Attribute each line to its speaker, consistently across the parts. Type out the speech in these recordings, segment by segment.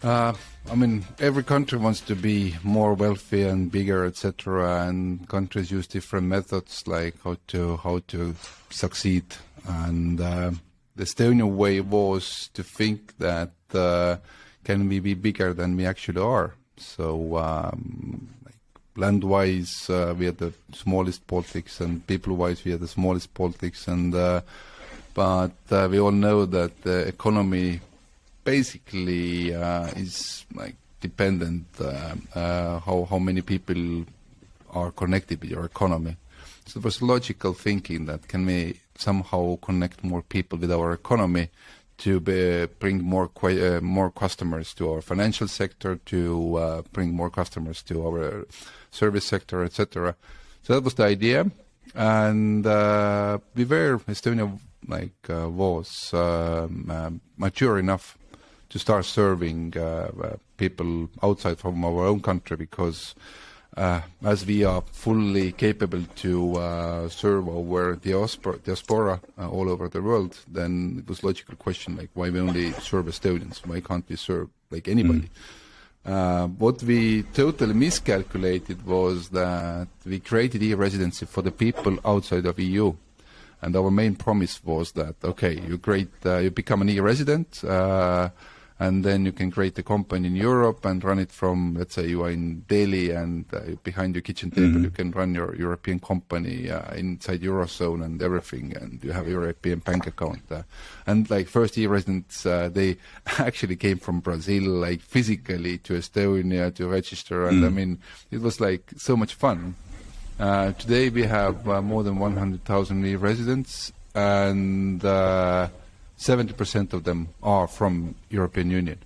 Speaker 1: I mean, every country wants to be more wealthy and bigger, etc. And countries use different methods, like how to succeed. And the Estonian way was to think that can we be bigger than we actually are? So, like land-wise, we are the smallest Baltics, and people-wise, we are the smallest Baltics. And but we all know that the economy basically is like dependent how many people are connected with your economy. So it was logical thinking that can we somehow connect more people with our economy to bring more customers to our financial sector, to bring more customers to our service sector, etc. So that was the idea, and Estonia was mature enough to start serving people outside from our own country, because as we are fully capable to serve our diaspora all over the world, then it was a logical question, like, why we only serve Estonians? Why can't we serve like anybody? What we totally miscalculated was that we created e-residency for the people outside of EU. And our main promise was that, okay, you become an e-resident, and then you can create a company in Europe and run it from, let's say you are in Delhi, and behind your kitchen table you can run your European company inside Eurozone and everything, and you have a European bank account. And like first e-residents, they actually came from Brazil, like physically to Estonia to register, and I mean, it was like so much fun. Today we have more than 100,000 e-residents, and 70% of them are from European Union.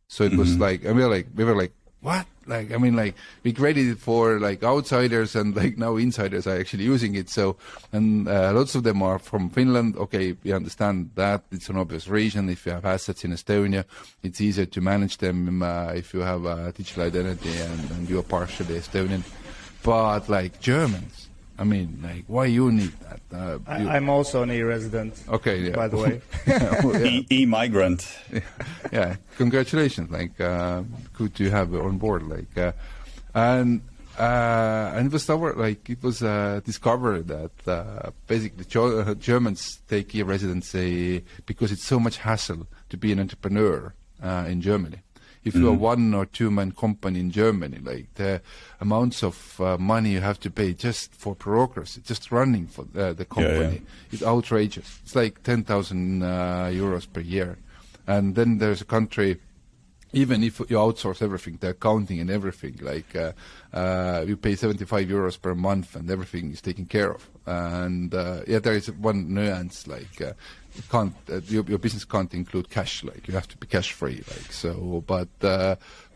Speaker 1: So it was like, and we were like, what? Like, I mean, like, we created it for like outsiders, and like now insiders are actually using it. So, and lots of them are from Finland. Okay, we understand that it's an obvious reason. If you have assets in Estonia, it's easier to manage them if you have a digital identity and you are partially Estonian. But like Germans, I mean, like, why you need that?
Speaker 2: I'm also an e-resident. Okay, yeah. By the way,
Speaker 3: e-migrant.
Speaker 1: Yeah, congratulations! Like, good to have on board. Like, and it was discovered that basically Germans take e-residency because it's so much hassle to be an entrepreneur in Germany. If you are one or two man company in Germany, like the amounts of money you have to pay just for bureaucracy, just running for the company, is outrageous. It's like 10,000 euros per year. And then there's a country, even if you outsource everything, the accounting and everything, like you pay 75 euros per month and everything is taken care of. And there is one nuance, like your business can't include cash, like you have to be cash free, like so. But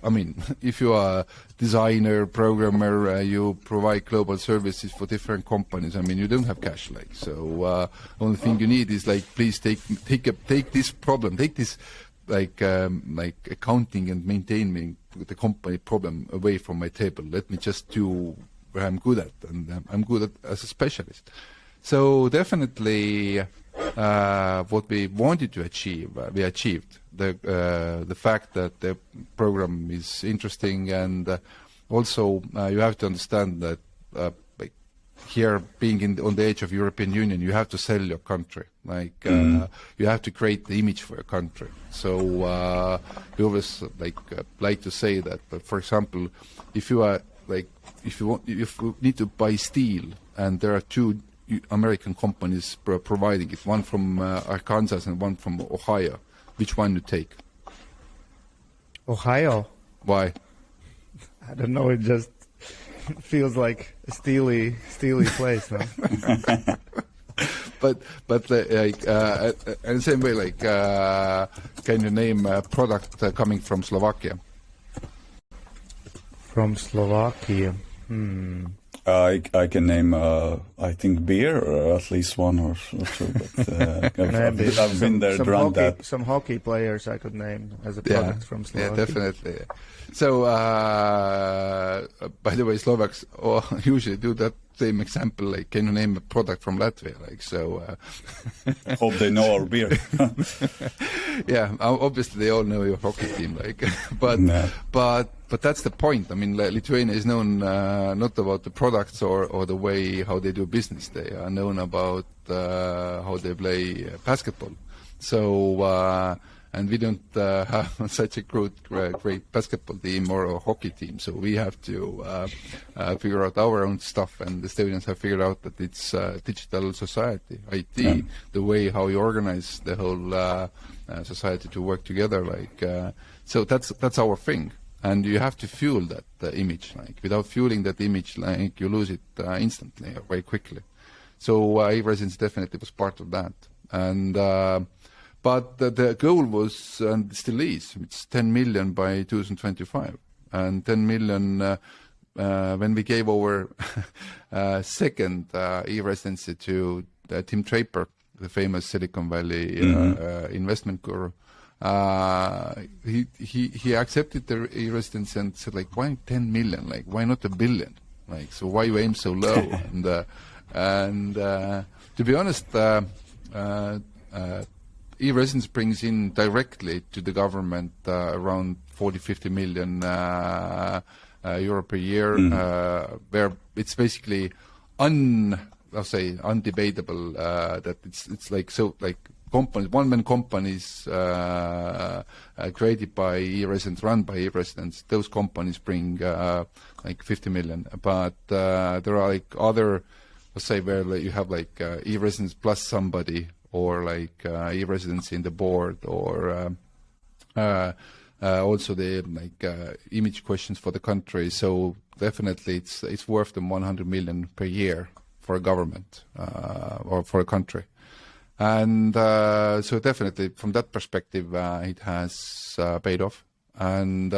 Speaker 1: I mean, if you are a designer, programmer, you provide global services for different companies. I mean, you don't have cash, like so. Only thing you need is like, please take this problem, take this like accounting and maintaining the company problem away from my table. Let me just do what I'm good at, and I'm good at as a specialist. So definitely, what we wanted to achieve, we achieved. The fact that the program is interesting, and also you have to understand that like here, being on the edge of European Union, you have to sell your country. Like you have to create the image for your country. So we always like to say that. But for example, if you need to buy steel, and there are two American companies providing it, one from Arkansas and one from Ohio, which one you take?
Speaker 2: Ohio.
Speaker 1: Why?
Speaker 2: I don't know. It just feels like a steely place. No?
Speaker 1: But like in the same way, like can you name a product coming from Slovakia?
Speaker 2: From Slovakia.
Speaker 3: I can name, I think, beer, or at least one or two. But, I've been there, drunk that.
Speaker 2: Some hockey players I could name as a product from Slovakia.
Speaker 1: Yeah, definitely. So, by the way, Slovaks usually do that same example. Like, can you name a product from Latvia? Like, so.
Speaker 3: Hope they know our beer.
Speaker 1: Yeah, obviously they all know your hockey team, like, but that's the point. I mean, Lithuania is known not about the products or the way how they do business. They are known about how they play basketball. So, and we don't have such a great basketball team or a hockey team. So we have to figure out our own stuff. And the Estonians have figured out that it's digital society, IT, the way how you organize the whole society to work together. Like, so that's our thing. And you have to fuel that image. Like, without fueling that image, like, you lose it instantly, very quickly. So E-residency definitely was part of that. And but the goal was, and still is, it's 10 million by 2025. And 10 million when we gave our second E-residency to Tim Draper, the famous Silicon Valley investment guru. He accepted the E-residency and said, like, why 10 million? Like, why not 1 billion? Like, so why you aim so low? and to be honest, E-residence brings in directly to the government around 40-50 million euro per year, where it's basically undebatable that it's like, so like companies, one-man companies created by E-residents, run by E-residents, those companies bring like 50 million. But there are like other, let's say, where like you have like E-residents plus somebody, or like E-residency in the board, or also the like image questions for the country. So definitely it's worth them 100 million per year for a government or for a country. And so definitely from that perspective, it has paid off. And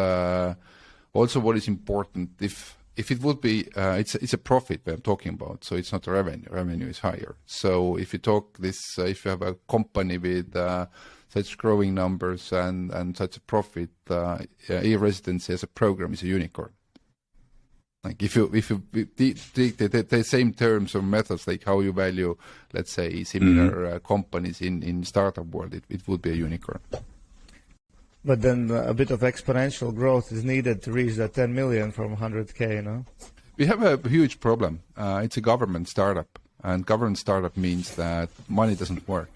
Speaker 1: also what is important, if it would be, it's a profit that I'm talking about, so it's not a revenue. Revenue is higher. So if you talk this, if you have a company with such growing numbers and such a profit, E-residency as a program is a unicorn. Like if you take the same terms or methods, like how you value, let's say, similar companies in startup world, it would be a unicorn.
Speaker 2: But then a bit of exponential growth is needed to reach that 10 million from 100K, no?
Speaker 1: We have a huge problem. It's a government startup, and government startup means that money doesn't work.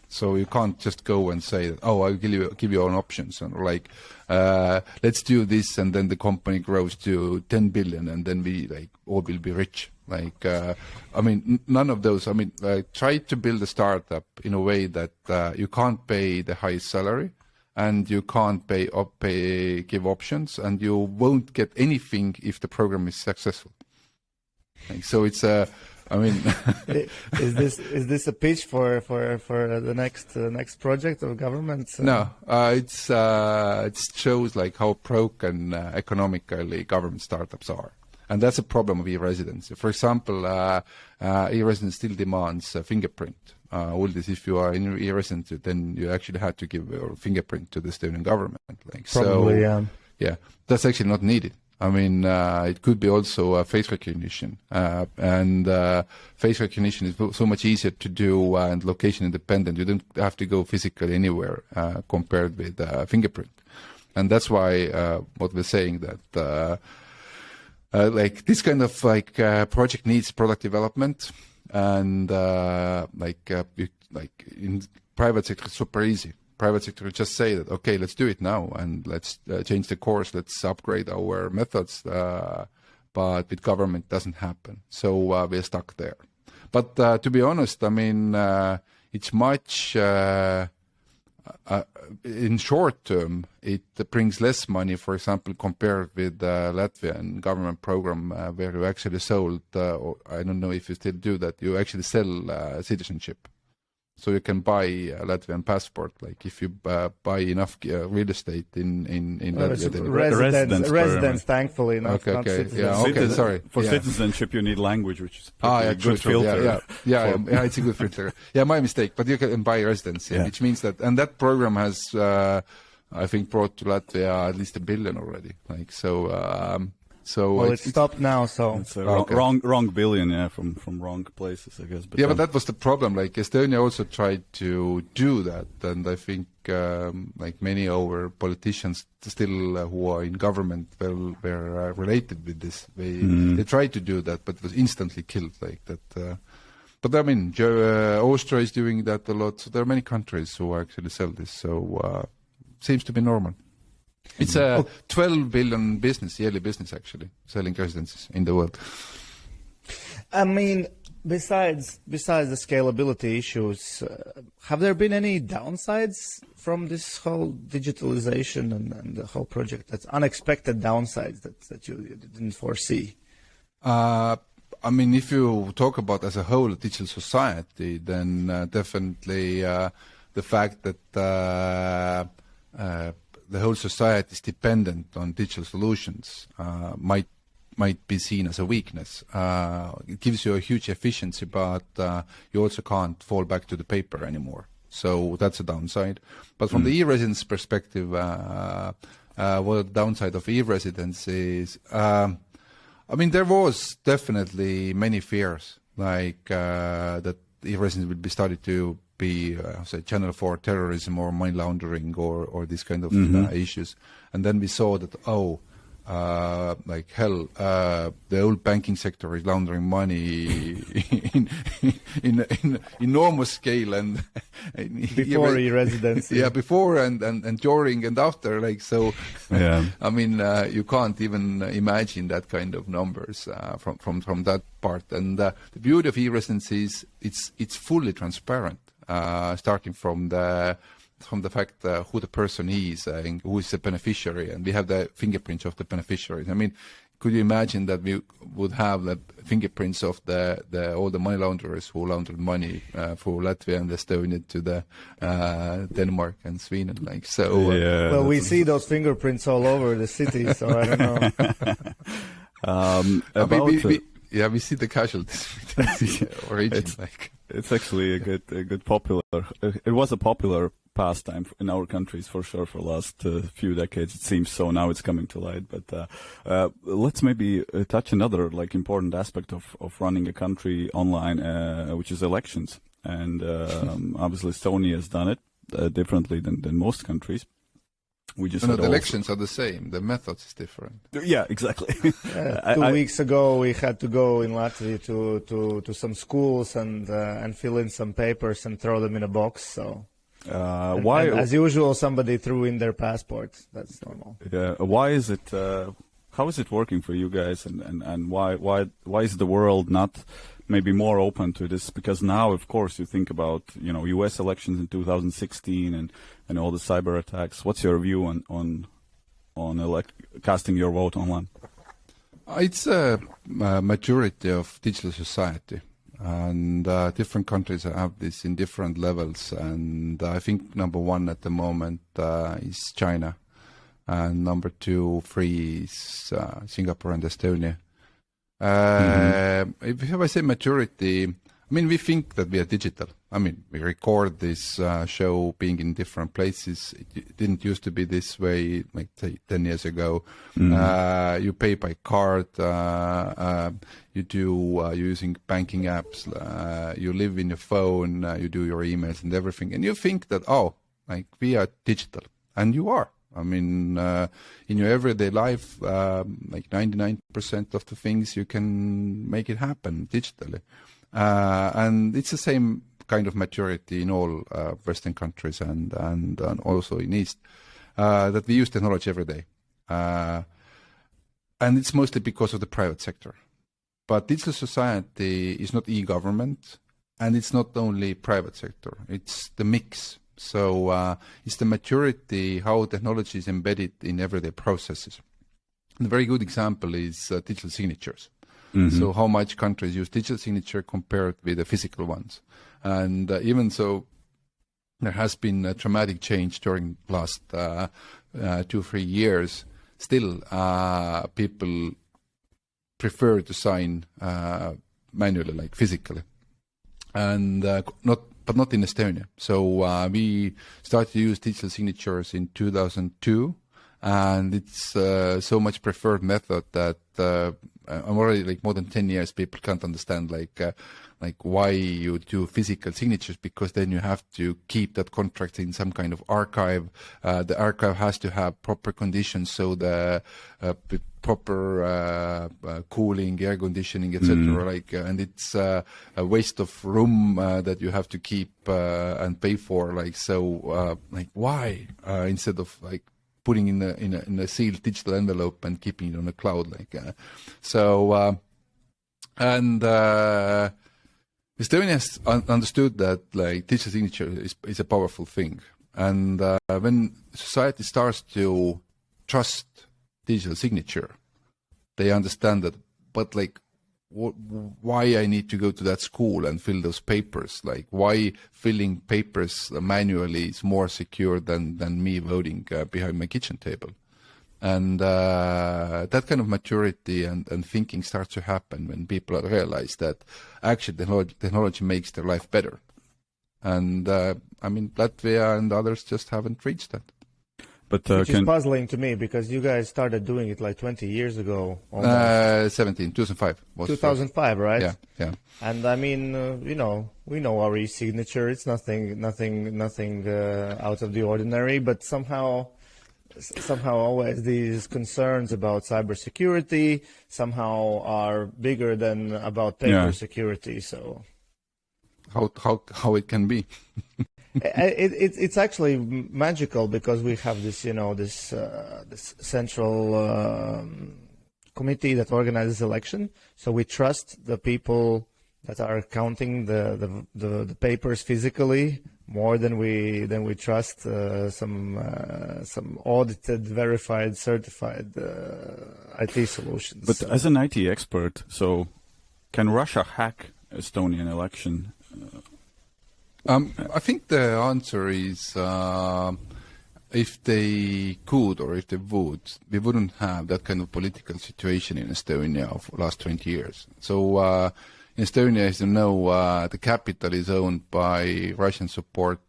Speaker 1: So you can't just go and say that, oh, I'll give you all options, and like, let's do this, and then the company grows to 10 billion, and then we like all will be rich. Like, I mean, none of those. I mean, try to build a startup in a way that you can't pay the highest salary, and you can't give options, and you won't get anything if the program is successful. Like, so it's I mean,
Speaker 2: is this a pitch for the next project of government?
Speaker 1: No, it shows like how broken economically government startups are. And that's a problem of e-residency. For example, e-residence still demands a fingerprint. All this, if you are in e-residency, then you actually had to give your fingerprint to the Estonian government. Like,
Speaker 2: probably,
Speaker 1: so, yeah, that's actually not needed. I mean, it could be also face recognition, and face recognition is so much easier to do and location independent. You don't have to go physically anywhere compared with fingerprint, and that's why what we're saying that like this kind of like project needs product development, and like in private sector, it's super easy. Private sector just say that, okay, let's do it now, and let's change the course, let's upgrade our methods, but with government doesn't happen. So we're stuck there. But to be honest, I mean, it's much, in short term, it brings less money, for example, compared with Latvian government program where you actually sold, or I don't know if you still do that, you actually sell citizenship. So you can buy a Latvian passport, like if you buy enough real estate in
Speaker 2: Latvia. Residents, thankfully, not citizens.
Speaker 1: Yeah, okay, sorry.
Speaker 3: For citizenship, you need language, which is a good filter.
Speaker 1: Yeah, it's a good filter. Yeah, my mistake. But you can buy residency, which means that, and that program has, I think, brought to Latvia at least 1 billion already. Like so. So
Speaker 2: well, it's stopped now. So
Speaker 3: it's a wrong billion, from wrong places, I guess. But
Speaker 1: but that was the problem. Like Estonia also tried to do that, and I think like many of our politicians still who are in government were related with this. They tried to do that, but it was instantly killed like that. But I mean, Austria is doing that a lot. So there are many countries who actually sell this. So seems to be normal. It's a 12 billion yearly business, actually, selling residences in the world.
Speaker 2: I mean, besides the scalability issues, have there been any downsides from this whole digitalization and the whole project? That's unexpected downsides that you didn't foresee?
Speaker 1: I mean, if you talk about as a whole a digital society, then definitely the fact that the whole society is dependent on digital solutions might be seen as a weakness. It gives you a huge efficiency, but you also can't fall back to the paper anymore. So that's a downside. But from the e-residence perspective, what the downside of e-residence is, I mean, there was definitely many fears, like that e-residence would be started to be say channel for terrorism or money laundering or this kind of issues. And then we saw that, like hell, the old banking sector is laundering money in enormous scale, and
Speaker 2: before e-residency.
Speaker 1: Yeah, before and during and after, like, so.
Speaker 3: Yeah.
Speaker 1: I mean, you can't even imagine that kind of numbers from that part. And the beauty of e-residency is it's fully transparent, starting from the fact who the person is, who is the beneficiary, and we have the fingerprints of the beneficiaries. I mean, could you imagine that we would have the fingerprints of all the money launderers who laundered money for Latvia and Estonia to the Denmark and Sweden, like so?
Speaker 2: Well, we see those fingerprints all over the city, so I don't know.
Speaker 1: We see the casualties origin.
Speaker 3: It's actually a good popular. It was a popular pastime in our countries for sure for the last few decades, it seems. So now it's coming to light. But let's maybe touch another important aspect of running a country online, which is elections. And obviously Estonia has done it differently than most countries. We just
Speaker 1: the elections are the same. The methods is different.
Speaker 3: Yeah, exactly.
Speaker 2: 2 weeks ago, we had to go in Latvia to some schools and fill in some papers and throw them in a box. So
Speaker 3: why?
Speaker 2: And as usual, somebody threw in their passports. That's normal.
Speaker 3: Yeah. Why is it? How is it working for you guys? And why is the world not maybe more open to this? Because now, of course, you think about U.S. elections in 2016 and all the cyber attacks. What's your view on casting your vote online?
Speaker 1: It's a maturity of digital society, and different countries have this in different levels. And I think number one at the moment is China, and number 2, 3 is Singapore and Estonia. If I say maturity, I mean, we think that we are digital. I mean, we record this show being in different places. It didn't used to be this way, like 10 years ago. You pay by card. You do using banking apps. You live in your phone. You do your emails and everything. And you think that, we are digital. And you are. I mean, in your everyday life, like 99% of the things you can make it happen digitally. And it's the same kind of maturity in all Western countries and also in East, that we use technology every day. And it's mostly because of the private sector. But digital society is not e-government, and it's not only private sector, it's the mix. So it's the maturity, how technology is embedded in everyday processes. And a very good example is digital signatures. So how much countries use digital signature compared with the physical ones. And even so, there has been a dramatic change during last 2-3 years. Still, people prefer to sign manually, like physically, and not in Estonia. So we started to use digital signatures in 2002, and it's so much preferred method that I'm already like more than 10 years people can't understand like why you do physical signatures, because then you have to keep that contract in some kind of archive. The archive has to have proper conditions, so the proper cooling, air conditioning, etc. And it's a waste of room that you have to keep and pay for. Like why instead of like putting in a sealed digital envelope and keeping it on the cloud, Estonia has understood that like digital signature is a powerful thing, and when society starts to trust digital signature, they understand that. But like, why I need to go to that school and fill those papers? Like, why filling papers manually is more secure than me voting behind my kitchen table? And that kind of maturity and thinking starts to happen when people realize that actually technology makes their life better. And I mean, Latvia and others just haven't reached that.
Speaker 2: But which is puzzling to me, because you guys started doing it like 20 years ago. Almost.
Speaker 1: 2005.
Speaker 2: 2005, right?
Speaker 1: Yeah.
Speaker 2: And I mean, we know our e-signature. It's nothing out of the ordinary. But somehow always these concerns about cybersecurity somehow are bigger than about paper security. So
Speaker 1: how it can be?
Speaker 2: It's actually magical, because we have this, this central committee that organizes election. So we trust the people that are counting the papers physically more than we trust some audited, verified, certified IT solutions.
Speaker 3: But as an IT expert, so can Russia hack Estonian election?
Speaker 1: I think the answer is if they could, or if they would, we wouldn't have that kind of political situation in Estonia for the last 20 years. So in Estonia, as you know, the capital is owned by Russian support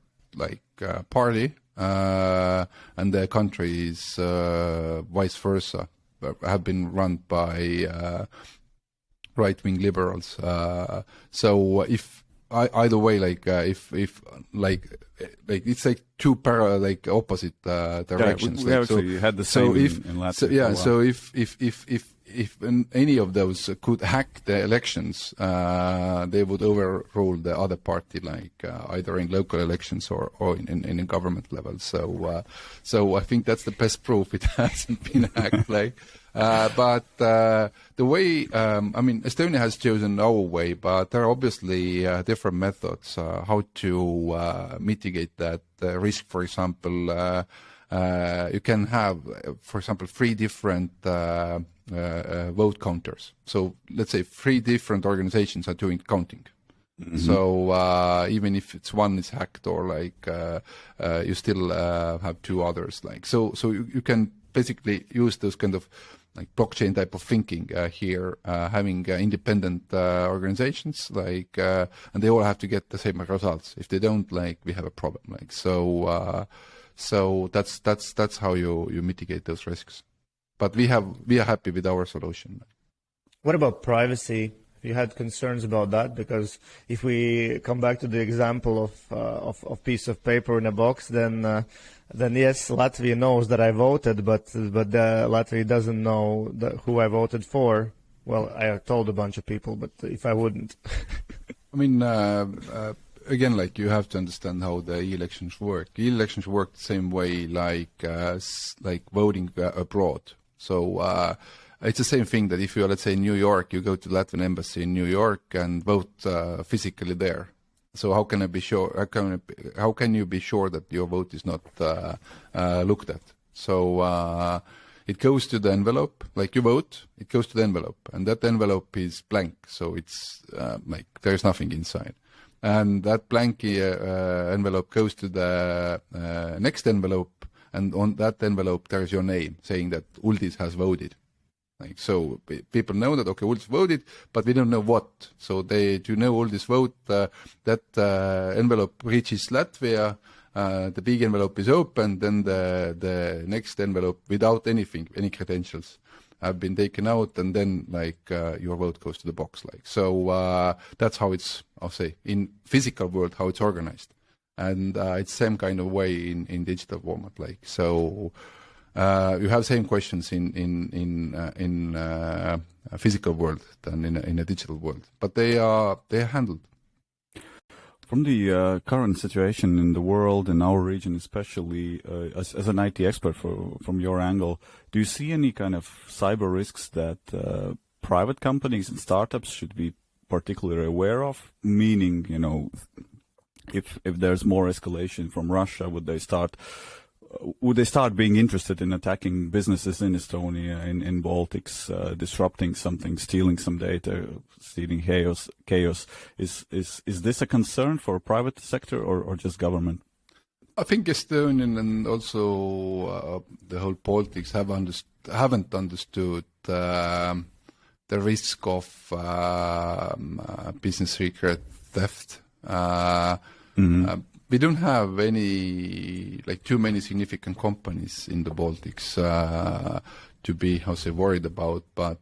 Speaker 1: party, and the country is vice versa, have been run by right-wing liberals. So if either way, if it's like two parallel, opposite directions.
Speaker 3: We actually had the same in Latvia.
Speaker 1: So if any of those could hack the elections, they would overrule the other party, either in local elections or in a government level. So I think that's the best proof it hasn't been hacked. But the way, Estonia has chosen our way, but there are obviously different methods how to mitigate that risk. For example, you can have, for example, 3 different vote counters. So let's say 3 different organizations are doing counting. Mm-hmm. So even if one is hacked, or you still have 2 others. So you can basically use those kind of blockchain type of thinking here, having independent organizations, and they all have to get the same results. If they don't, we have a problem. So that's how you mitigate those risks. But we are happy with our solution.
Speaker 2: What about privacy? Have you had concerns about that? Because if we come back to the example of piece of paper in a box, then yes, Latvia knows that I voted, but Latvia doesn't know who I voted for. Well, I told a bunch of people, but if I wouldn't.
Speaker 1: Again, you have to understand how the elections work. Elections work the same way like voting abroad. So it's the same thing that if you're, let's say, in New York, you go to the Latvian embassy in New York and vote physically there. So how can I be sure? How can you be sure that your vote is not looked at? So it goes to the envelope, you vote, it goes to the envelope, and that envelope is blank. So it's there's nothing inside. And that blank envelope goes to the next envelope, and on that envelope there's your name saying that Uldis has voted. So people know that, okay, Uldis voted, but we don't know what. So they do know Uldis vote. That envelope reaches Latvia, the big envelope is open, then the next envelope without anything, any credentials, have been taken out, and then your vote goes to the box. So that's how it's, I'll say, in physical world, how it's organized, and it's same kind of way in digital format. So you have same questions in a physical world than in a digital world, but they are handled.
Speaker 3: From the current situation in the world, in our region especially, as an IT expert from your angle, do you see any kind of cyber risks that private companies and startups should be particularly aware of? Meaning, if there's more escalation from Russia, would they start being interested in attacking businesses in Estonia, in Baltics, disrupting something, stealing some data, stealing chaos? Is this a concern for private sector or just government?
Speaker 1: I think Estonian and also the whole Baltics haven't understood the risk of business secret theft. We don't have too many significant companies in the Baltics to be, worried about. But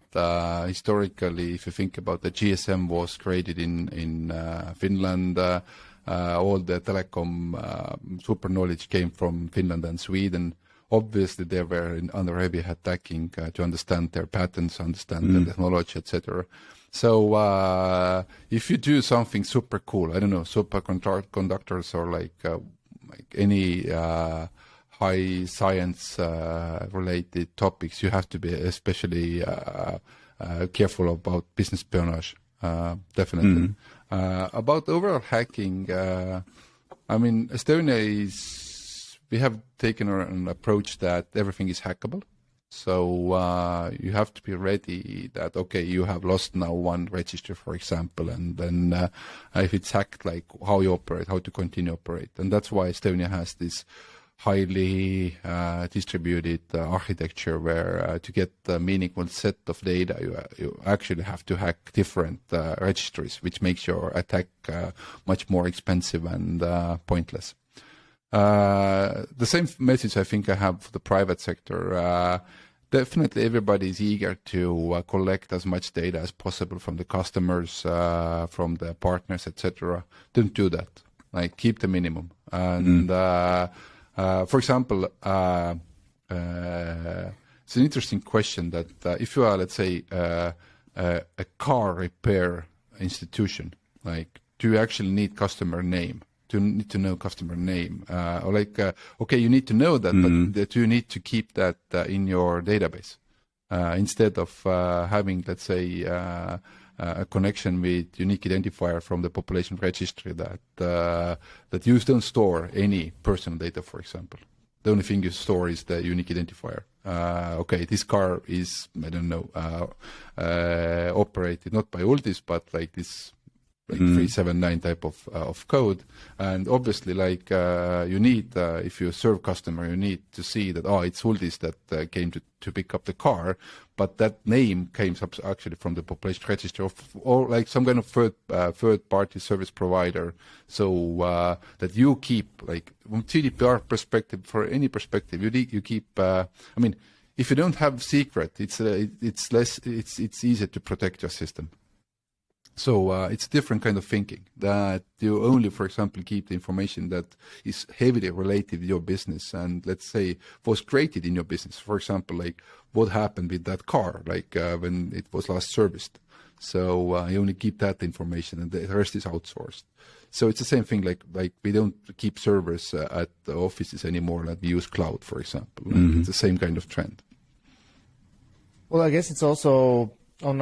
Speaker 1: historically, if you think about the GSM was created in Finland, all the telecom super knowledge came from Finland and Sweden. Obviously, they were under heavy attacking to understand their patents, understand the technology, etc. So if you do something super cool, I don't know, superconductors or any high science related topics, you have to be especially careful about business espionage, definitely. About overall hacking, Estonia we have taken an approach that everything is hackable. So you have to be ready that, okay, you have lost now one register, for example, and then if it's hacked, how you operate, how to continue operate. And that's why Estonia has this highly distributed architecture where to get a meaningful set of data, you actually have to hack different registries, which makes your attack much more expensive and pointless. The same message I think I have for the private sector. Definitely everybody is eager to collect as much data as possible from the customers, from the partners, etc. Don't do that. Keep the minimum. And for example, it's an interesting question that if you are, let's say, a car repair institution, do you actually need customer name? Do you need to know customer name? Okay, you need to know that, but that you need to keep that in your database instead of having, let's say, a connection with unique identifier from the population registry that you don't store any personal data, for example. The only thing you store is the unique identifier. Okay, this car is, I don't know, operated not by Uldis, but this 379 type of code, and obviously you need if you serve customer, you need to see that it's Uldis that came to pick up the car, but that name came actually from the population register or some kind of third party service provider, so that you keep from GDPR perspective, for any perspective, you keep. If you don't have secret, it's easier to protect your system. So it's a different kind of thinking that you only, for example, keep the information that is heavily related to your business and, let's say, was created in your business. For example, what happened with that car, when it was last serviced. So you only keep that information and the rest is outsourced. So it's the same thing, we don't keep servers at the offices anymore, we use cloud, for example. It's the same kind of trend.
Speaker 2: Well, I guess it's also on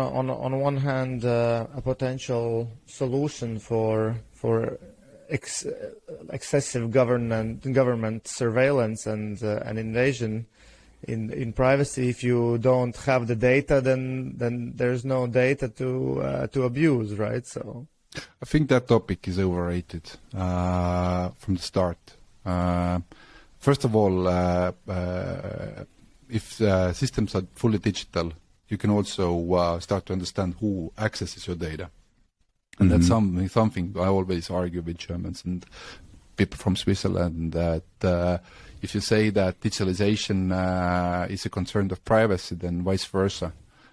Speaker 2: one hand a potential solution for excessive government surveillance and invasion in privacy. If you don't have the data, then there's no data to abuse, right? So
Speaker 1: I think that topic is overrated from the start. First of all, if systems are fully digital, you can also start to understand who accesses your data. And that's something I always argue with Germans and people from Switzerland that if you say that digitalization is a concern of privacy, then vice versa.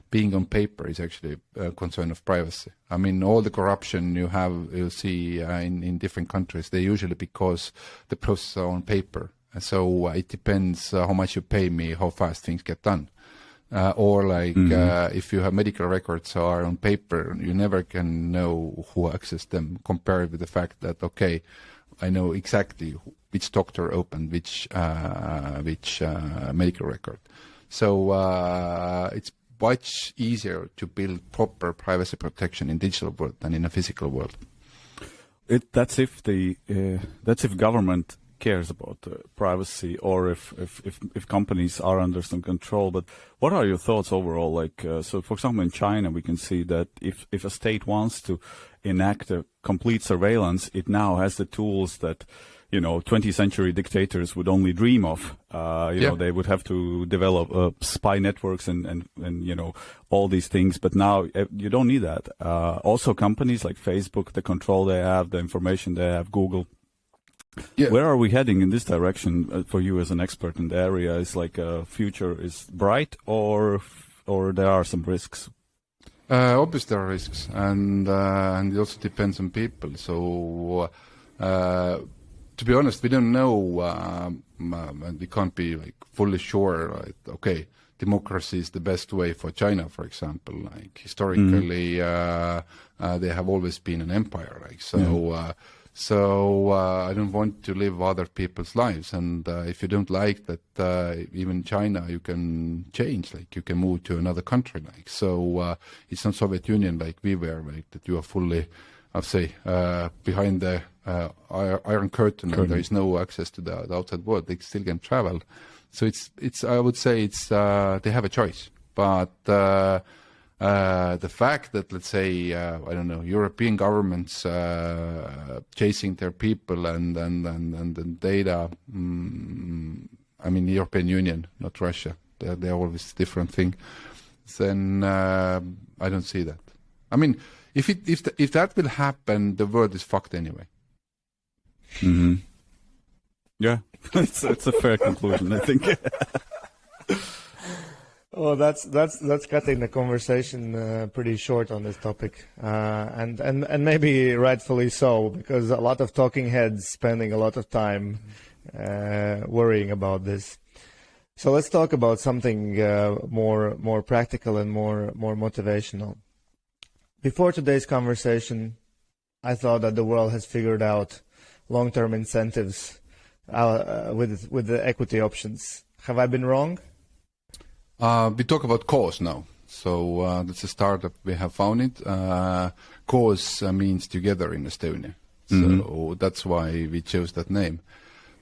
Speaker 1: Being on paper is actually a concern of privacy. I mean, all the corruption you see in different countries, they usually because the processes are on paper. So it depends how much you pay me, how fast things get done. If you have medical records are on paper, you never can know who accessed them compared with the fact that, okay, I know exactly which doctor opened which medical record. So it's much easier to build proper privacy protection in digital world than in a physical world.
Speaker 3: That's if government cares about privacy, or if companies are under some control. But what are your thoughts overall? So for example, in China, we can see that if a state wants to enact a complete surveillance, it now has the tools that 20th century dictators would only dream of. They would have to develop spy networks and all these things. But now you don't need that. Also, companies like Facebook, the control they have, the information they have, Google. Yeah. Where are we heading in this direction for you as an expert in the area? Is future is bright, or there are some risks?
Speaker 1: Obviously, there are risks, and it also depends on people. So, to be honest, we don't know, and we can't be fully sure. Right? Okay, democracy is the best way for China, for example. Historically, they have always been an empire. So I don't want to live other people's lives, and if you don't like that, even China, you can change. You can move to another country. So it's not Soviet Union like we were, that you are fully, I'll say, behind the Iron Curtain, and there is no access to the outside world. They still can travel. So it's I would say it's they have a choice, but. The fact that, let's say, European governments chasing their people and data, European Union, not Russia, they're always a different thing, then I don't see that. I mean, if that will happen, the world is fucked anyway.
Speaker 3: Mm-hmm. Yeah, it's a fair conclusion, I think.
Speaker 2: Well, that's cutting the conversation pretty short on this topic, and maybe rightfully so, because a lot of talking heads spending a lot of time worrying about this. So let's talk about something more practical and more motivational. Before today's conversation, I thought that the world has figured out long-term incentives with the equity options. Have I been wrong?
Speaker 1: We talk about Koos now. So that's a startup we have founded. Koos means together in Estonia. So that's why we chose that name.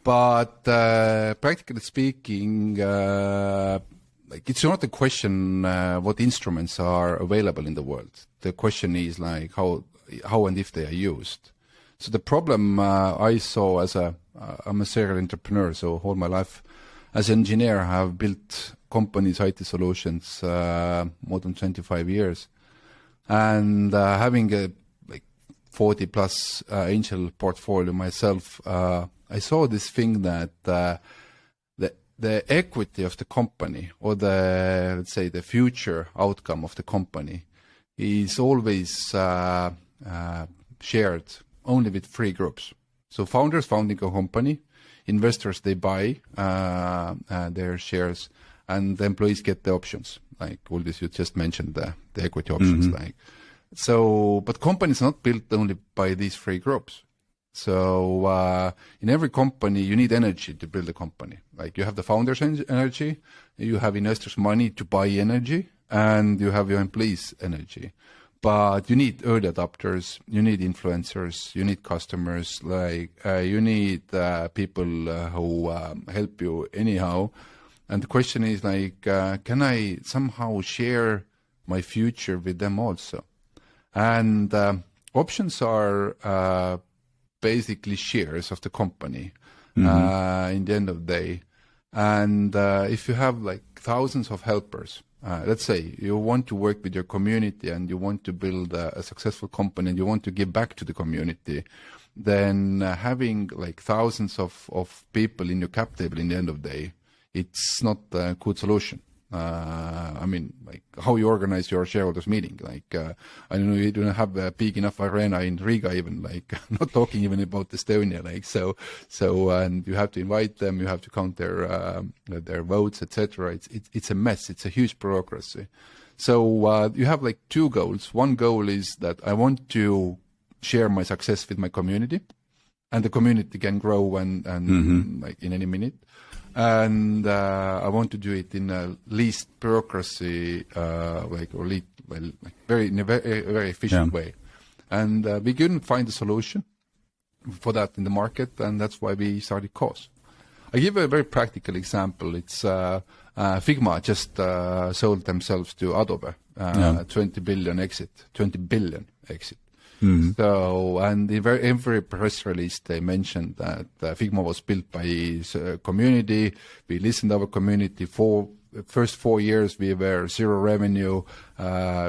Speaker 1: But practically speaking, it's not a question what instruments are available in the world. The question is how and if they are used. So the problem I saw I'm a serial entrepreneur, so all my life as an engineer I have built companies, IT solutions, more than 25 years. And having a 40 plus angel portfolio myself, I saw this thing that the equity of the company, or let's say the future outcome of the company, is always shared only with three groups. So founders founding a company, investors, they buy their shares, and the employees get the options. All this you just mentioned, the equity options. But companies are not built only by these three groups. So in every company, you need energy to build a company. You have the founders' energy, you have investors' money to buy energy, and you have your employees' energy. But you need early adopters, you need influencers, you need customers, you need people who help you anyhow. And the question is can I somehow share my future with them also? And options are basically shares of the company in the end of the day. And if you have thousands of helpers, let's say you want to work with your community and you want to build a successful company and you want to give back to the community, then having like thousands of people in your cap table in the end of the day, it's not a good solution. I mean, like how you organize your shareholders meeting. Like, I don't know, you don't have a big enough arena in Riga even, like not talking even about Estonia, like, so, and you have to invite them, you have to count their votes, etc. It's a mess. It's a huge bureaucracy. So, you have like two goals. One goal is that I want to share my success with my community, and the community can grow and like in any minute. And I want to do it in a least bureaucracy, like in a very efficient way. And we couldn't find a solution for that in the market, and that's why we started Koos. I give a very practical example. It's Figma just sold themselves to Adobe, 20 billion exit. So, and in every press release they mentioned that Figma was built by his community. We listened to our community. For the first 4 years we were zero revenue.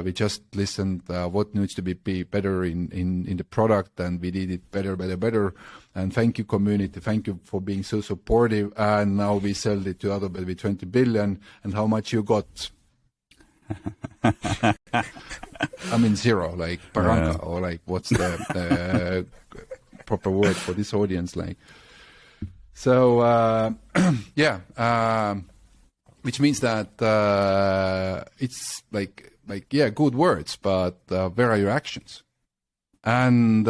Speaker 1: We just listened what needs to be better in the product, and we did it better. And thank you, community. Thank you for being so supportive. And now we sell it to Adobe with 20 billion. And how much you got? I mean, zero, like Barranca, or like what's the proper word for this audience, like. So, which means that it's like good words, but where are your actions? And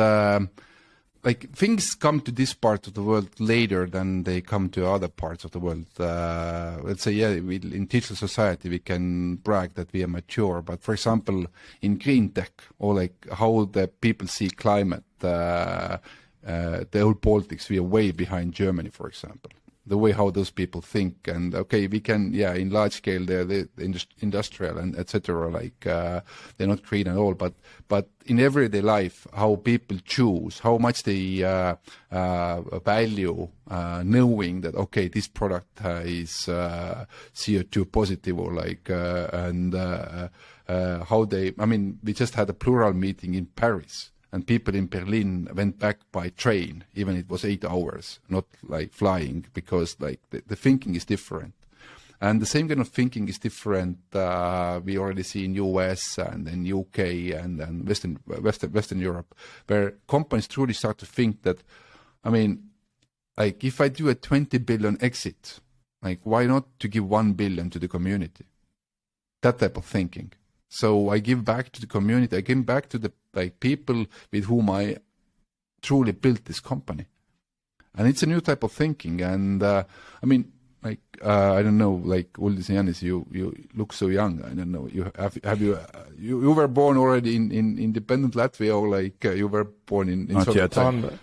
Speaker 1: like things come to this part of the world later than they come to other parts of the world. Let's say, in digital society, we can brag that we are mature. But for example, in green tech, or like how the people see climate, the old Baltics, we are way behind Germany, for example. The way how those people think, and okay, we can, in large scale, they're industrial and etc. Like they're not green at all, but in everyday life, how people choose, how much they value knowing that okay, this product is CO2 positive, or like how they. I mean, we just had a Plural meeting in Paris. And people in Berlin went back by train, even it was 8 hours, not like flying, because like the thinking is different. And the same kind of thinking is different. We already see in US and in UK and Western Europe, where companies truly start to think that, I mean, like if I do a 20 billion exit, like why not to give 1 billion to the community? That type of thinking. So I give back to the community. I give back to the people with whom I truly built this company, and it's a new type of thinking. And I mean, like I don't know, like Uldis and Janis, you look so young. I don't know. You were born already in independent Latvia, or like you were born in Soviet time?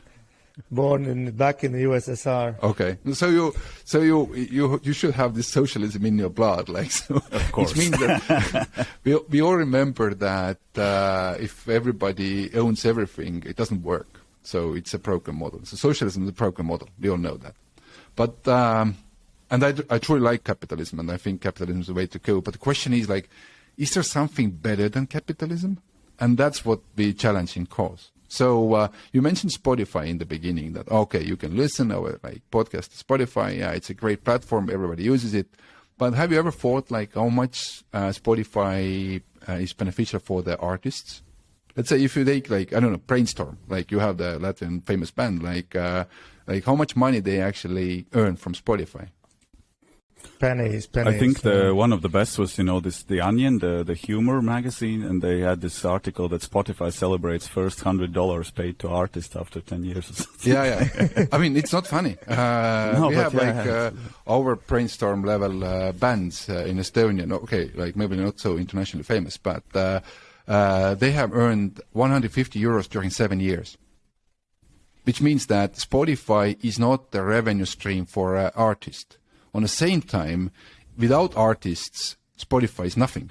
Speaker 2: Born back in the USSR.
Speaker 1: Okay, so you should have this socialism in your blood, like so. Of course, which means that we all remember that if everybody owns everything, it doesn't work. So it's a broken model. So socialism is a broken model. We all know that. But and I truly like capitalism, and I think capitalism is the way to go. But the question is like, is there something better than capitalism? And that's what we challenge in Koos. So you mentioned Spotify in the beginning, that okay, you can listen or like podcast to Spotify. Yeah, it's a great platform. Everybody uses it. But have you ever thought like how much Spotify is beneficial for the artists? Let's say if you take like, I don't know, Brainstorm, like you have the Latvian famous band, like how much money they actually earn from Spotify?
Speaker 2: Pennies.
Speaker 3: I think one of the best was, The Onion, the humor magazine, and they had this article that Spotify celebrates first $100 paid to artists after 10 years or something.
Speaker 1: Yeah. I mean, it's not funny. We have our Brainstorm level bands in Estonia. Okay, like maybe not so internationally famous, but they have earned 150 euros during 7 years. Which means that Spotify is not the revenue stream for an artist. On the same time, without artists, Spotify is nothing.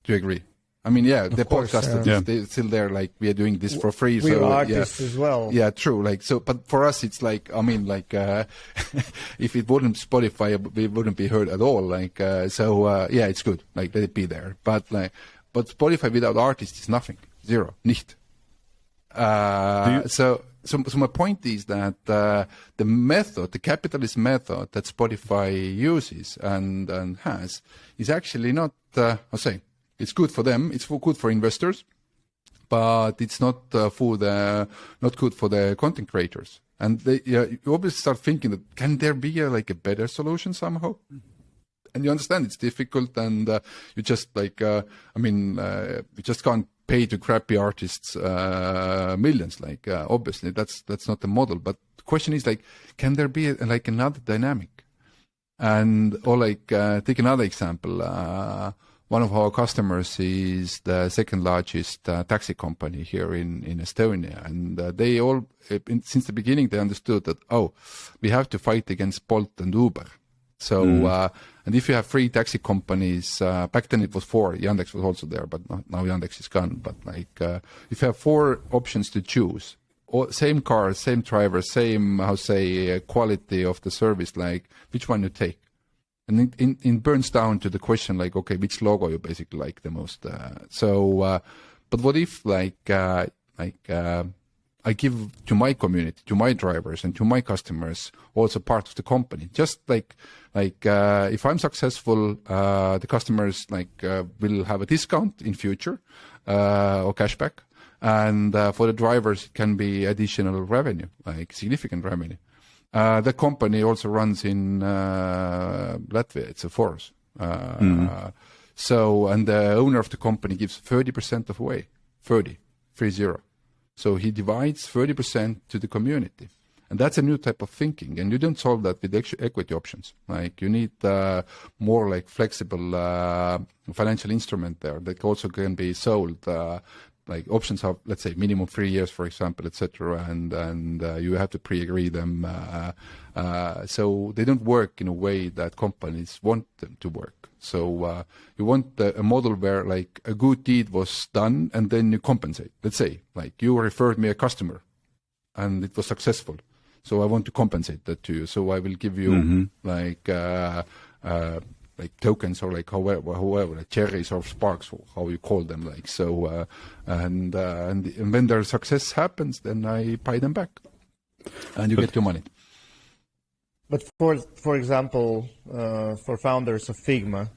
Speaker 1: Do you agree? I mean, yeah, the
Speaker 2: course,
Speaker 1: podcast they're still there. Like we are doing this for free.
Speaker 2: We're
Speaker 1: so
Speaker 2: artists as well.
Speaker 1: Yeah, true. Like so, but for us, it's like I mean, like if it wasn't Spotify, we wouldn't be heard at all. Like yeah, it's good. Like let it be there. But Spotify without artists is nothing. Zero. Nicht. So my point is that the method, the capitalist method that Spotify uses and has, is actually not. I'll say it's good for them. It's good for investors, but it's not not good for the content creators. And you obviously start thinking that can there be a better solution somehow? And you understand it's difficult, and you just you just can't pay to crappy artists millions. Obviously that's not the model. But the question is can there be another dynamic? And take another example. One of our customers is the second largest taxi company here in Estonia, and they all since the beginning they understood that we have to fight against Bolt and Uber. So and if you have 3 taxi companies, back then it was 4. Yandex was also there, but now Yandex is gone. But if you have 4 options to choose, same car, same driver, same quality of the service, which one you take? And it burns down to the question okay, which logo you basically like the most. But what if I give to my community, to my drivers, and to my customers also part of the company. Just if I'm successful, the customers will have a discount in future or cashback, and for the drivers it can be additional revenue, significant revenue. The company also runs in Latvia. It's a force. So, and the owner of the company gives 30% away, 30. So he divides 30% to the community. And that's a new type of thinking. And you don't solve that with equity options. You need more flexible financial instrument there that also can be sold. Options are, let's say, minimum 3 years, for example, etc. And you have to pre-agree them. So they don't work in a way that companies want them to work. So you want a model where a good deed was done and then you compensate. Let's say you referred me a customer and it was successful. So I want to compensate that to you. So I will give you tokens or however cherries or sparks, or how you call them. And when their success happens, then I pay them back and you get your money.
Speaker 2: But for example, for founders of Figma,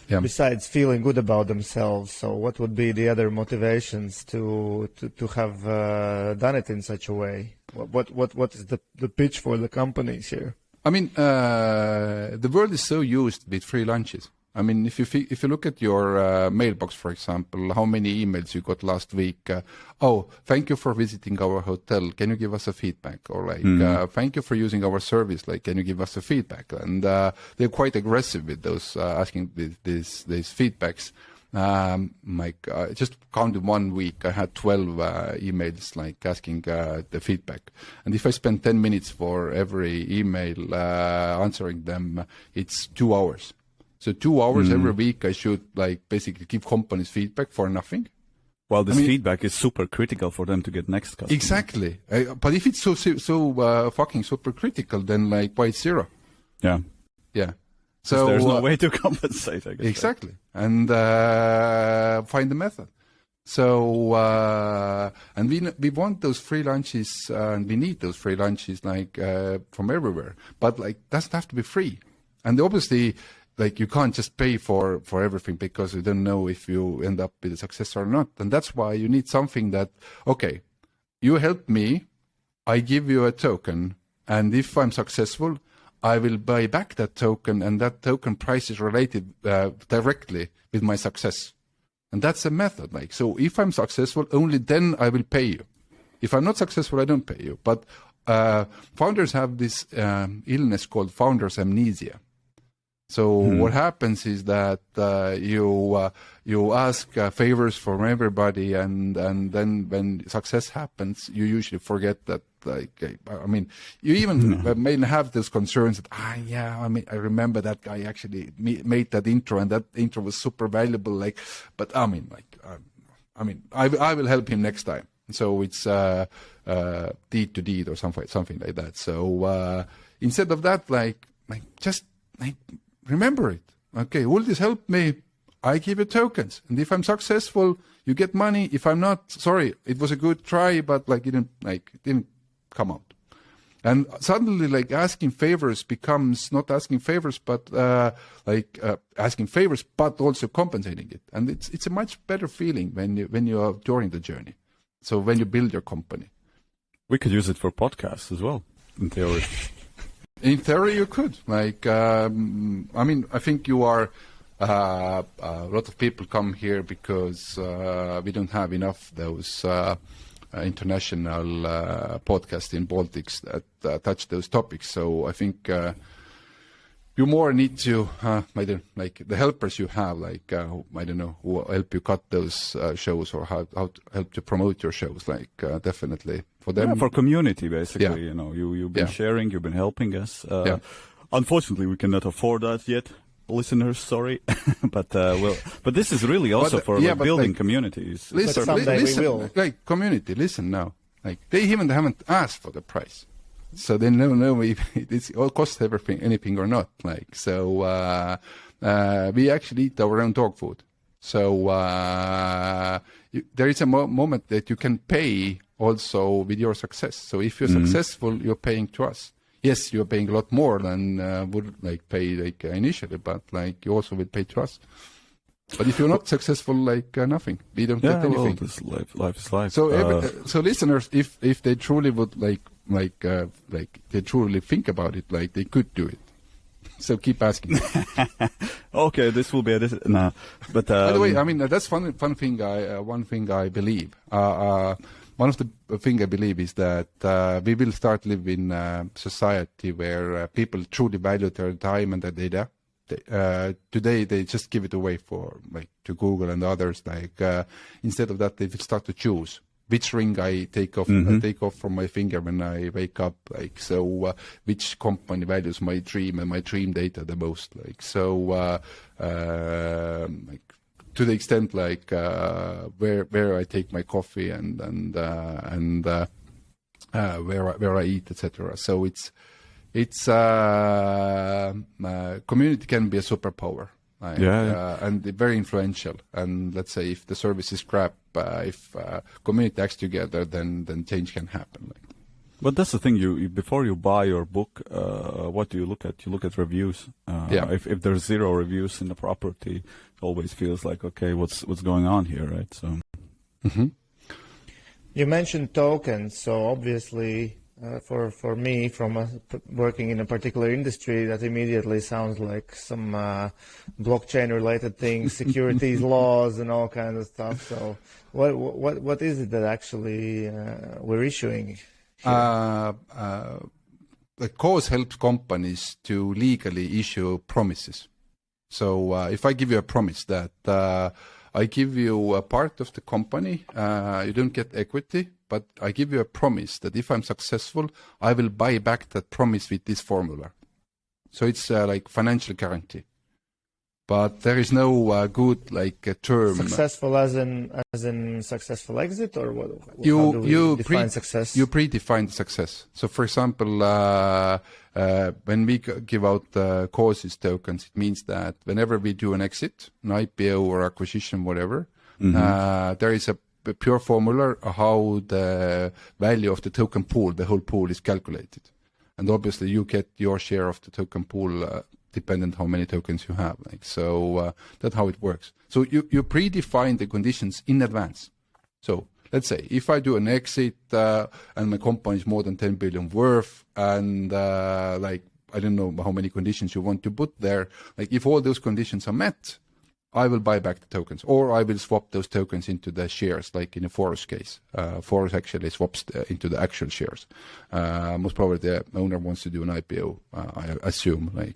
Speaker 2: besides feeling good about themselves, so what would be the other motivations to have done it in such a way? What is the pitch for the companies here?
Speaker 1: I mean, the world is so used with free lunches. I mean, if you look at your mailbox, for example, how many emails you got last week? Thank you for visiting our hotel. Can you give us a feedback? Or thank you for using our service. Can you give us a feedback? And they're quite aggressive with those asking these feedbacks. I just counted 1 week. I had 12 emails asking the feedback. And if I spend 10 minutes for every email answering them, it's 2 hours. So 2 hours every week I should basically give companies feedback for nothing.
Speaker 3: Well, this feedback is super critical for them to get next customer.
Speaker 1: Exactly. But if it's so fucking super critical, then why it's 0?
Speaker 3: Yeah.
Speaker 1: Yeah. So
Speaker 3: there's no way to compensate, I guess.
Speaker 1: Exactly. And find the method. So and we want those free lunches, and we need those free lunches from everywhere. But doesn't have to be free. And obviously, you can't just pay for everything because you don't know if you end up with a success or not. And that's why you need something that, okay, you helped me, I give you a token, and if I'm successful, I will buy back that token, and that token price is related directly with my success. And that's a method. So if I'm successful, only then I will pay you. If I'm not successful, I don't pay you. But founders have this illness called founder's amnesia. So what happens is that you ask favors from everybody, and then when success happens, you usually forget that. I mean, you even may have those concerns that I remember that guy actually made that intro, and that intro was super valuable. But I will help him next time. So it's deed to deed or something like that. So instead of that, just remember it. Okay, will this help me? I give you tokens, and if I'm successful, you get money. If I'm not, sorry, it was a good try, but it didn't come out. And suddenly, asking favors becomes not asking favors, but asking favors, but also compensating it. And it's a much better feeling when you are during the journey. So when you build your company,
Speaker 3: we could use it for podcasts as well, in theory.
Speaker 1: In theory, you could. I think you are. A lot of people come here because we don't have enough those international podcasts in Baltics that touch those topics. So I think you more need to the helpers you have, who help you cut those shows, or how to help to promote your shows. Definitely for them,
Speaker 3: for community basically. You've been sharing, you've been helping us. Unfortunately, we cannot afford that yet. Listeners, sorry, but this is really also for building communities.
Speaker 1: Listen, we will. Community, listen now. They even haven't asked for the price, so they don't know if it all costs anything or not. We actually eat our own dog food. So there is a moment that you can pay also with your success. So if you're successful, you're paying to us. Yes, you're paying a lot more than would pay initially, but you also will pay to us. But if you're not successful, nothing, we don't get anything.
Speaker 3: Well, life is life.
Speaker 1: So so listeners, if they truly would they truly think about it, they could do it. So keep asking.
Speaker 3: Okay, this will be no. But
Speaker 1: by the way, that's one thing I believe. One of the things I believe is that we will start living in a society where people truly value their time and their data. Today they just give it away to Google and others. Instead of that, they will start to choose which ring I take off from my finger when I wake up. Which company values my dream and my dream data the most. To the extent where I take my coffee and where I eat, etc. So it's community can be a superpower, and very influential. And let's say if the service is crap, if community acts together, then change can happen.
Speaker 3: But that's the thing. You before you buy your book, what do you look at? You look at reviews. If there's 0 reviews in the property, it always feels like, okay, what's going on here, right? So.
Speaker 2: You mentioned tokens, so obviously for me, from working in a particular industry, that immediately sounds like some blockchain-related things, securities laws, and all kinds of stuff. So, what is it that actually we're issuing?
Speaker 1: The Koos helps companies to legally issue promises. So if I give you a promise that I give you a part of the company, you don't get equity, but I give you a promise that if I'm successful, I will buy back that promise with this formula. So it's like financial guarantee. But there is no good term.
Speaker 2: Successful as in successful exit, or what? How do we define success?
Speaker 1: You predefine success. So, for example, when we give out Koos's tokens, it means that whenever we do an exit, an IPO or acquisition, whatever, there is a pure formula how the value of the token pool, the whole pool, is calculated. And obviously, you get your share of the token pool. Dependent how many tokens you have. That's how it works. So you predefine the conditions in advance. So let's say if I do an exit and my company is more than 10 billion worth, and I don't know how many conditions you want to put there. If all those conditions are met, I will buy back the tokens, or I will swap those tokens into the shares, like in a Forest case. Forest actually swaps into the actual shares. Most probably the owner wants to do an IPO, I assume.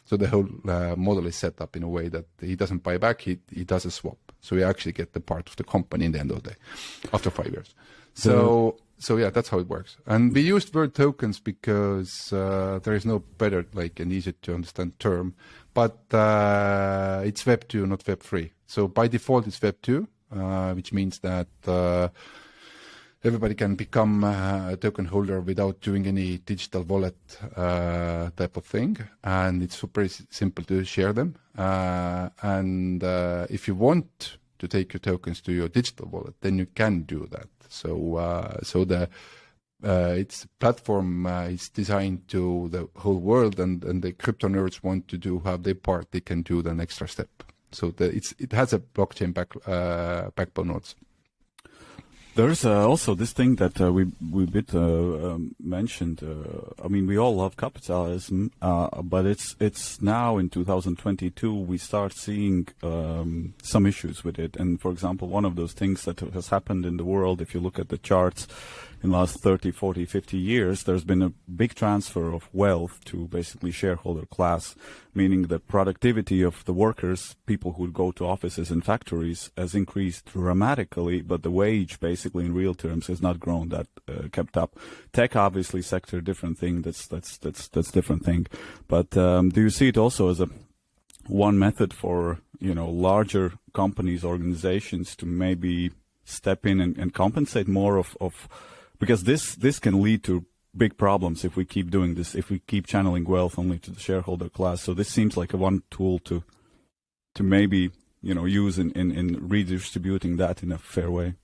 Speaker 1: So the whole model is set up in a way that he doesn't buy back, he does a swap. So he actually get the part of the company in the end of the day, after 5 years. So yeah, that's how it works. And we used word tokens because there is no better, an easy to understand term. But it's Web 2, not Web 3. So by default, it's Web 2, which means that everybody can become a token holder without doing any digital wallet type of thing. And it's super simple to share them. And if you want to take your tokens to your digital wallet, then you can do that. So its platform is designed to the whole world, and the crypto nerds want to have their part. They can do the extra step. So it has a blockchain backbone also.
Speaker 3: There's also this thing that we mentioned. I mean, we all love capitalism, but it's now in 2022 we start seeing some issues with it. And for example, one of those things that has happened in the world, if you look at the charts in the last 30, 40, 50 years, there's been a big transfer of wealth to basically shareholder class, meaning the productivity of the workers, people who go to offices and factories, has increased dramatically, but the wage basically in real terms has not grown, that kept up. Tech, obviously, sector, different thing, that's different thing. But do you see it also as one method for, larger companies, organizations to maybe step in and compensate more of because this can lead to big problems if we keep doing this, if we keep channeling wealth only to the shareholder class. So this seems like one tool to maybe use in redistributing that in a fair way.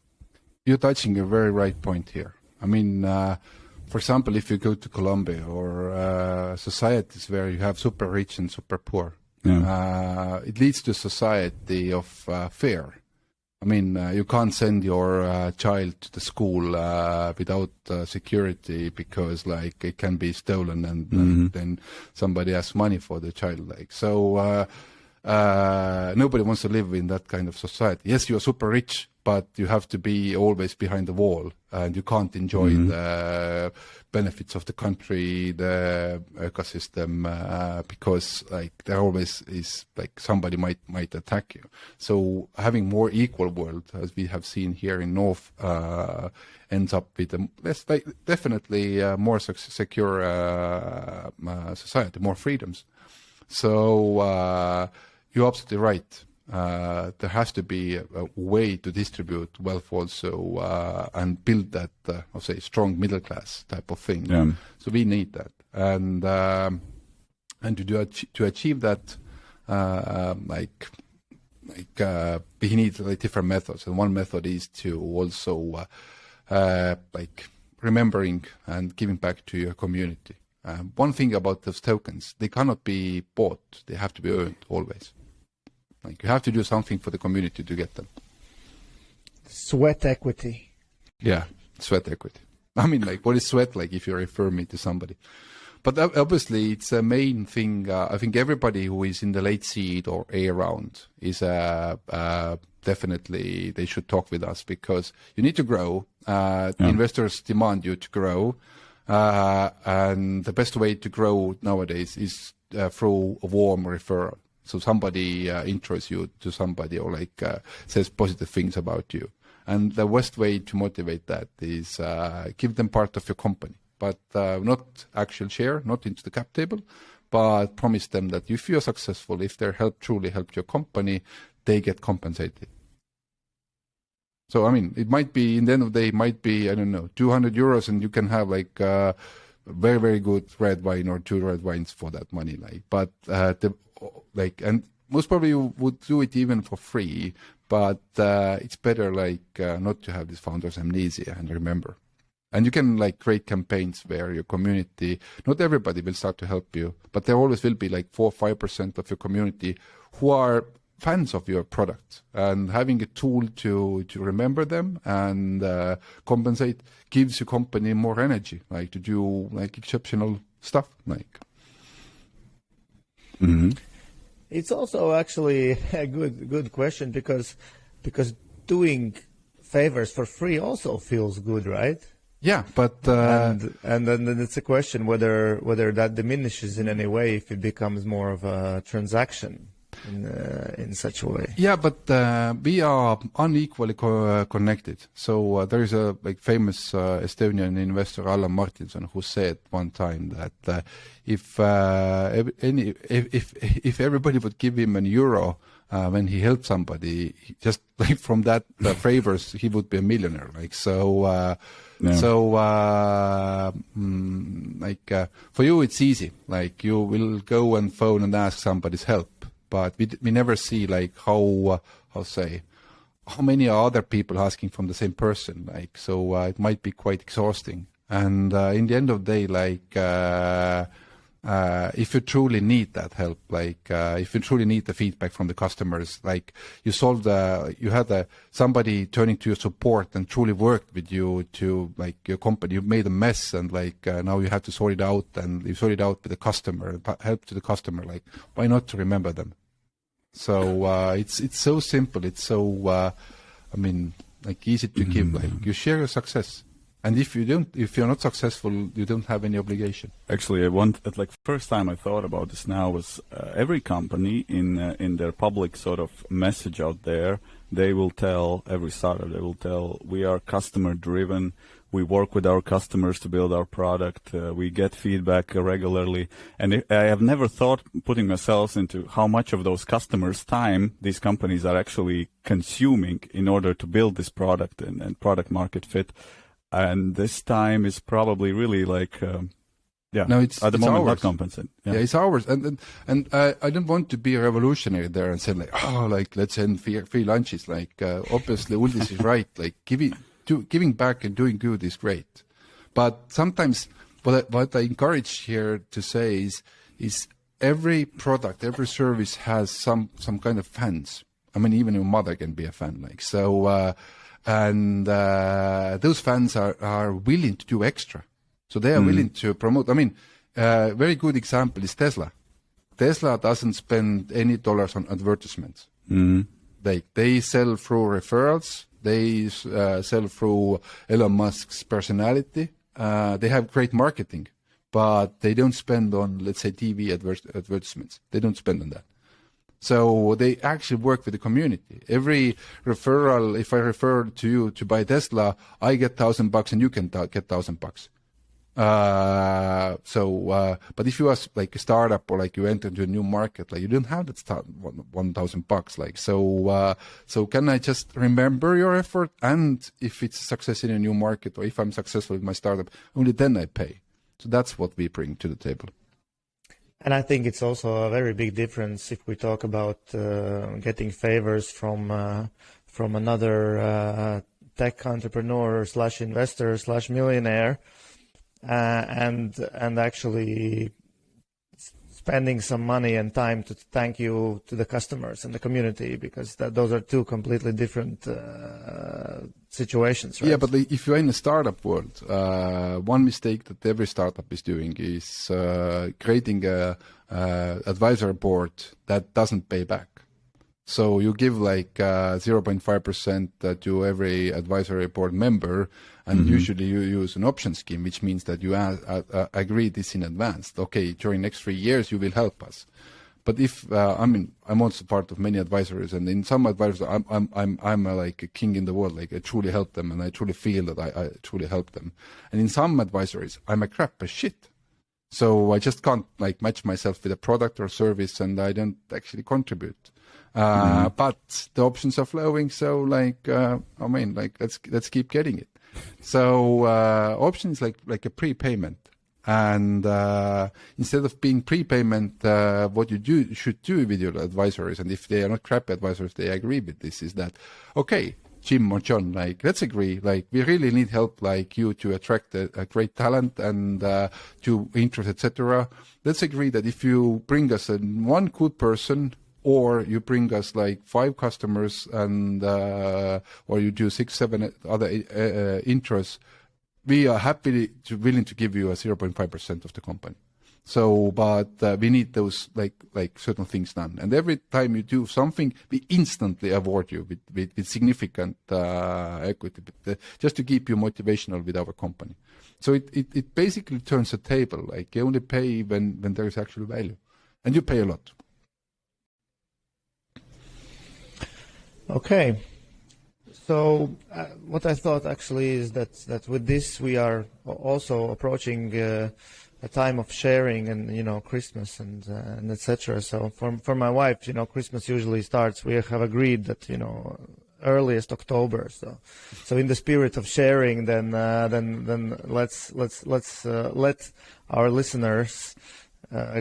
Speaker 1: You're touching a very right point here. I mean, for example, if you go to Colombia or societies where you have super rich and super poor, it leads to a society of fear. I mean, you can't send your child to the school without security because, it can be stolen and then somebody has money for the child. So nobody wants to live in that kind of society. Yes, you're super rich, but you have to be always behind the wall, and you can't enjoy the benefits of the country, the ecosystem, because there always is somebody might attack you. So having more equal world, as we have seen here in North, ends up with definitely more secure society, more freedoms. So you're absolutely right. There has to be a way to distribute wealth also and build that, strong middle class type of thing.
Speaker 3: Yeah.
Speaker 1: So we need that, and to achieve that, we need different methods. And one method is to also remembering and giving back to your community. One thing about those tokens, they cannot be bought; they have to be earned always. You have to do something for the community to get them.
Speaker 2: Sweat equity.
Speaker 1: Yeah, sweat equity. I mean, what is sweat if you refer me to somebody? But obviously, it's a main thing. I think everybody who is in the late seed or A round is definitely, they should talk with us because you need to grow. Investors demand you to grow. And the best way to grow nowadays is through a warm referral. So somebody intros you to somebody or says positive things about you. And the best way to motivate that is give them part of your company, but not actual share, not into the cap table, but promise them that if you're successful, if their help truly helped your company, they get compensated. So, I mean, it might be, in the end of the day, it might be, I don't know, 200 euros and you can have very, very good red wine or 2 red wines for that money. And most probably you would do it even for free, but it's better not to have this founder's amnesia and remember. And you can create campaigns where your community, not everybody will start to help you, but there always will be 4 or 5% of your community who are fans of your product, and having a tool to remember them and compensate gives your company more energy, to do exceptional stuff.
Speaker 2: It's also actually a good question because doing favors for free also feels good, right?
Speaker 1: Yeah, but
Speaker 2: and then it's a question whether that diminishes in any way if it becomes more of a transaction in such a way.
Speaker 1: yeah, but we are unequally connected. So there is a famous Estonian investor, Allan Martinson, who said one time that if everybody would give him €1 when he helped somebody, just like from that favors, he would be a millionaire. For you, it's easy. Like you will go and phone and ask somebody's help. But we never see how many other people asking from the same person. It might be quite exhausting. And in the end of the day, if you truly need that help, if you truly need the feedback from the customers, you had somebody turning to your support and truly worked with you to your company, you made a mess and now you have to sort it out, and you sort it out with the customer, help to the customer. Why not to remember them? So it's so simple. It's so easy to give. You share your success, and if you're not successful, you don't have any obligation.
Speaker 3: Actually, first time I thought about this now was every company in their public sort of message out there, they will tell every startup, they will tell we are customer driven. We work with our customers to build our product. We get feedback regularly. And I have never thought putting myself into how much of those customers' time these companies are actually consuming in order to build this product and product market fit. And this time is probably really
Speaker 1: no, it's
Speaker 3: at the moment
Speaker 1: ours.
Speaker 3: not compensated.
Speaker 1: Yeah, it's ours. And I don't want to be a revolutionary there and say let's end free lunches. Obviously Uldis is right. Giving back and doing good is great, but sometimes what I encourage here to say is every product, every service has some kind of fans. I mean, even your mother can be a fan, and those fans are willing to do extra, so they are willing to promote. I mean, very good example is Tesla. Tesla doesn't spend any dollars on advertisements. They sell through referrals. They sell through Elon Musk's personality. They have great marketing, but they don't spend on, let's say, TV advertisements. They don't spend on that. So they actually work with the community. Every referral, if I refer to you to buy Tesla, I get $1,000 and you can get $1,000. But if you are a startup or you enter into a new market, you don't have that $1,000. So can I just remember your effort? And if it's a success in a new market, or if I'm successful with my startup, only then I pay. So that's what we bring to the table.
Speaker 2: And I think it's also a very big difference if we talk about getting favors from another tech entrepreneur / investor / millionaire. And actually spending some money and time to thank you to the customers and the community, because those are two completely different situations, right?
Speaker 1: Yeah, but if you're in a startup world, one mistake that every startup is doing is creating a advisory board that doesn't pay back. So you give 0.5% to every advisory board member, and usually you use an option scheme, which means that you agree this in advance. Okay, during the next 3 years you will help us. But if I'm also part of many advisories, and in some advisories I'm like a king in the world. I truly help them, and I truly feel that I truly help them. And in some advisories I'm a crap as shit. So I just can't match myself with a product or service, and I don't actually contribute. But the options are flowing, so let's keep getting it. So option is like a prepayment, and instead of being prepayment, what you should do with your advisories, and if they are not crappy advisors, they agree with this, is that okay, Jim or John, let's agree, we really need help you to attract a great talent and to interest, etc. Let's agree that if you bring us one good person, or you bring us 5 customers, and or you do 6, 7 other interests, we are willing to give you a 0.5% of the company. So, but we need those like certain things done. And every time you do something, we instantly award you with significant equity, just to keep you motivational with our company. So it basically turns the table. Like you only pay when there is actual value, and you pay a lot.
Speaker 2: Okay. So what I thought actually is that with this we are also approaching a time of sharing and Christmas and etc. So for my wife, Christmas usually starts. We have agreed that earliest October. So in the spirit of sharing, then let's let our listeners,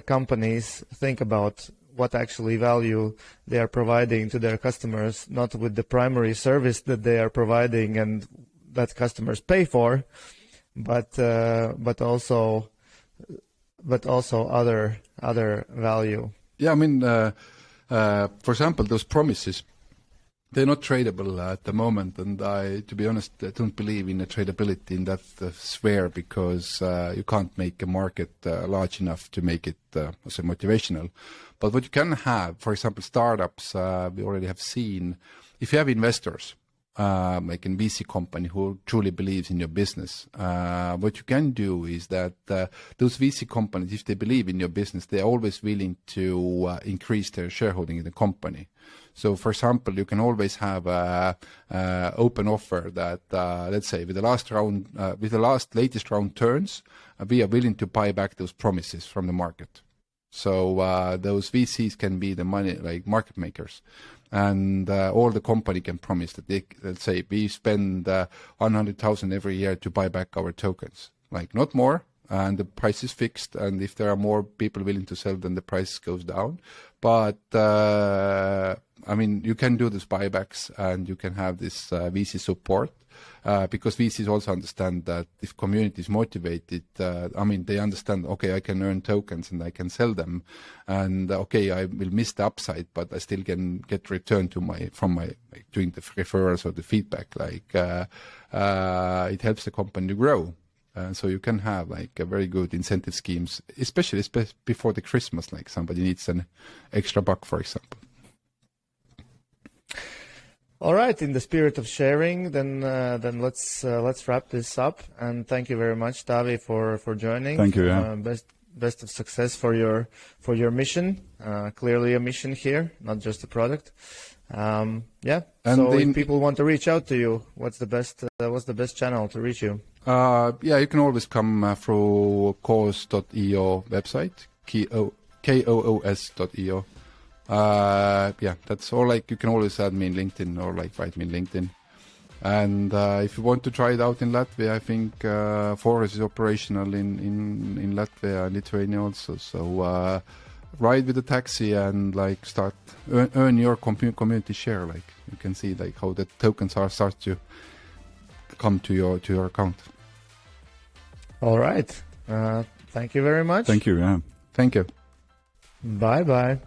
Speaker 2: companies think about what actually value they are providing to their customers, not with the primary service that they are providing and that customers pay for, but also other value.
Speaker 1: Yeah, I mean, for example, those promises, they're not tradable at the moment, and to be honest, I don't believe in the tradability in that sphere, because you can't make a market large enough to make it motivational. But what you can have, for example, startups, we already have seen, if you have investors, like in VC company who truly believes in your business, what you can do is that those VC companies, if they believe in your business, they're always willing to increase their shareholding in the company. So, for example, you can always have a open offer that, let's say, with the latest round turns, we are willing to buy back those promises from the market. So those VCs can be the money, like market makers, and all the company can promise that let's say, we spend 100,000 every year to buy back our tokens, like not more, and the price is fixed. And if there are more people willing to sell, then the price goes down. But I mean, you can do these buybacks, and you can have this VC support. Because VCs also understand that if community is motivated, I mean, they understand, okay, I can earn tokens and I can sell them, and okay, I will miss the upside, but I still can get return from doing the referrals or the feedback. Like it helps the company to grow. So you can have like a very good incentive schemes, especially before the Christmas, like somebody needs an extra buck, for example.
Speaker 2: All right, in the spirit of sharing, then let's wrap this up. And thank you very much, Taavi, for joining.
Speaker 3: Thank you. Yeah.
Speaker 2: Best of success for your mission. Clearly a mission here, not just a product. Yeah. And so if people want to reach out to you, what's the best channel to reach you?
Speaker 1: Yeah, you can always come through koos.io website, koos.io. Yeah, that's all. Like, you can always add me in LinkedIn or like write me in LinkedIn. And if you want to try it out in Latvia, I think Forest is operational in Latvia and Lithuania also. So ride with the taxi and like start earn your community share. Like you can see like how the tokens start to come to your account.
Speaker 2: All right. Thank you very much.
Speaker 3: Thank you. Yeah.
Speaker 1: Thank you.
Speaker 2: Bye bye.